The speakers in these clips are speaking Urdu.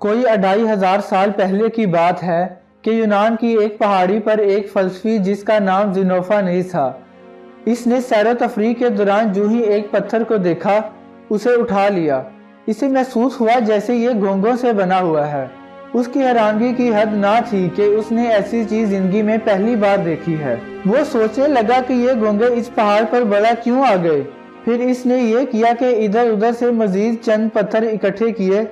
کوئی 2500 سال پہلے کی بات ہے کہ یونان کی ایک پہاڑی پر ایک فلسفی جس کا نام زینوفانیس تھا، اس نے سیر و تفریح کے دوران جو ہی ایک پتھر کو دیکھا اسے اٹھا لیا۔ اسے محسوس ہوا جیسے یہ گونگوں سے بنا ہوا ہے۔ اس کی حیرانگی کی حد نہ تھی کہ اس نے ایسی چیز زندگی میں پہلی بار دیکھی ہے۔ وہ سوچنے لگا کہ یہ گونگے اس پہاڑ پر بڑا کیوں آ گئے۔ پھر اس نے یہ کیا کہ ادھر ادھر سے مزید چند پتھر اکٹھے کیے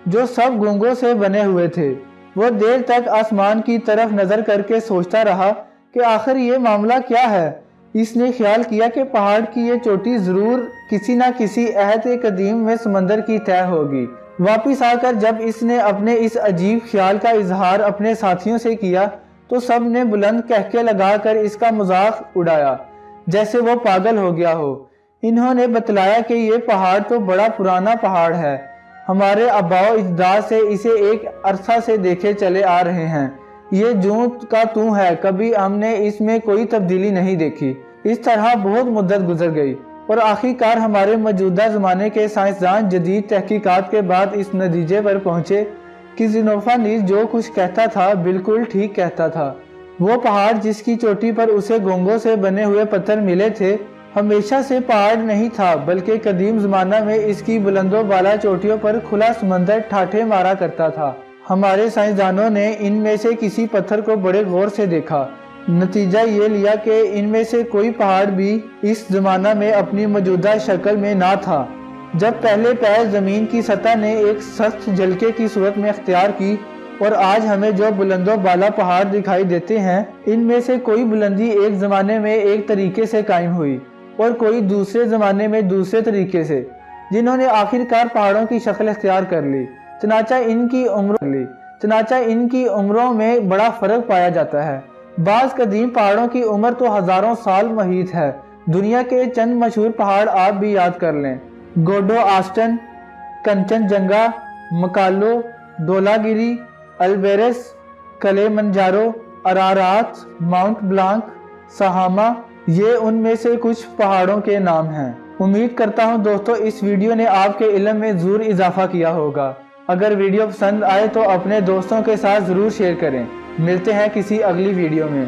جو سب گونگوں سے بنے ہوئے تھے۔ وہ دیر تک آسمان کی طرف نظر کر کے سوچتا رہا کہ آخر یہ معاملہ کیا ہے۔ اس نے خیال کیا کہ پہاڑ کی یہ چوٹی ضرور کسی نہ کسی عہد قدیم میں سمندر کی تہہ ہوگی۔ واپس آ کر جب اس نے اپنے اس عجیب خیال کا اظہار اپنے ساتھیوں سے کیا تو سب نے بلند قہقہے لگا کر اس کا مذاق اڑایا جیسے وہ پاگل ہو گیا ہو۔ انہوں نے بتلایا کہ یہ پہاڑ تو بڑا پرانا پہاڑ ہے، ہمارے آباء و اجداد سے اسے ایک عرصہ سے دیکھے چلے آ رہے ہیں، یہ جوں کا توں ہے، کبھی ہم نے اس میں کوئی تبدیلی نہیں دیکھی۔ اس طرح بہت مدت گزر گئی اور آخرکار ہمارے موجودہ زمانے کے سائنسدان جدید تحقیقات کے بعد اس نتیجے پر پہنچے کہ زینوفانیس جو کچھ کہتا تھا بالکل ٹھیک کہتا تھا۔ وہ پہاڑ جس کی چوٹی پر اسے گونگوں سے بنے ہوئے پتھر ملے تھے ہمیشہ سے پہاڑ نہیں تھا، بلکہ قدیم زمانہ میں اس کی بلند و بالا چوٹیوں پر کھلا سمندر ٹھاٹھے مارا کرتا تھا۔ ہمارے سائنسدانوں نے ان میں سے کسی پتھر کو بڑے غور سے دیکھا، نتیجہ یہ لیا کہ ان میں سے کوئی پہاڑ بھی اس زمانہ میں اپنی موجودہ شکل میں نہ تھا۔ جب پہلے پیر زمین کی سطح نے ایک سخت جھلکے کی صورت میں اختیار کی اور آج ہمیں جو بلند و بالا پہاڑ دکھائی دیتے ہیں ان میں سے کوئی بلندی ایک زمانے میں ایک طریقے سے قائم ہوئی اور کوئی دوسرے زمانے میں دوسرے طریقے سے، جنہوں نے آخرکار پہاڑوں کی شکل اختیار کر لی۔ چنانچہ ان کی عمروں میں بڑا فرق پایا جاتا ہے۔ بعض قدیم پہاڑوں کی عمر تو ہزاروں سال محیط ہے۔ دنیا کے چند مشہور پہاڑ آپ بھی یاد کر لیں: گوڈو آسٹن، کنچن جنگا، مکالو، دھولاگیری، البریس، کلے منجارو، ارارات، ماؤنٹ بلانک، سہاما، یہ ان میں سے کچھ پہاڑوں کے نام ہیں۔ امید کرتا ہوں دوستو اس ویڈیو نے آپ کے علم میں ضرور اضافہ کیا ہوگا۔ اگر ویڈیو پسند آئے تو اپنے دوستوں کے ساتھ ضرور شیئر کریں۔ ملتے ہیں کسی اگلی ویڈیو میں۔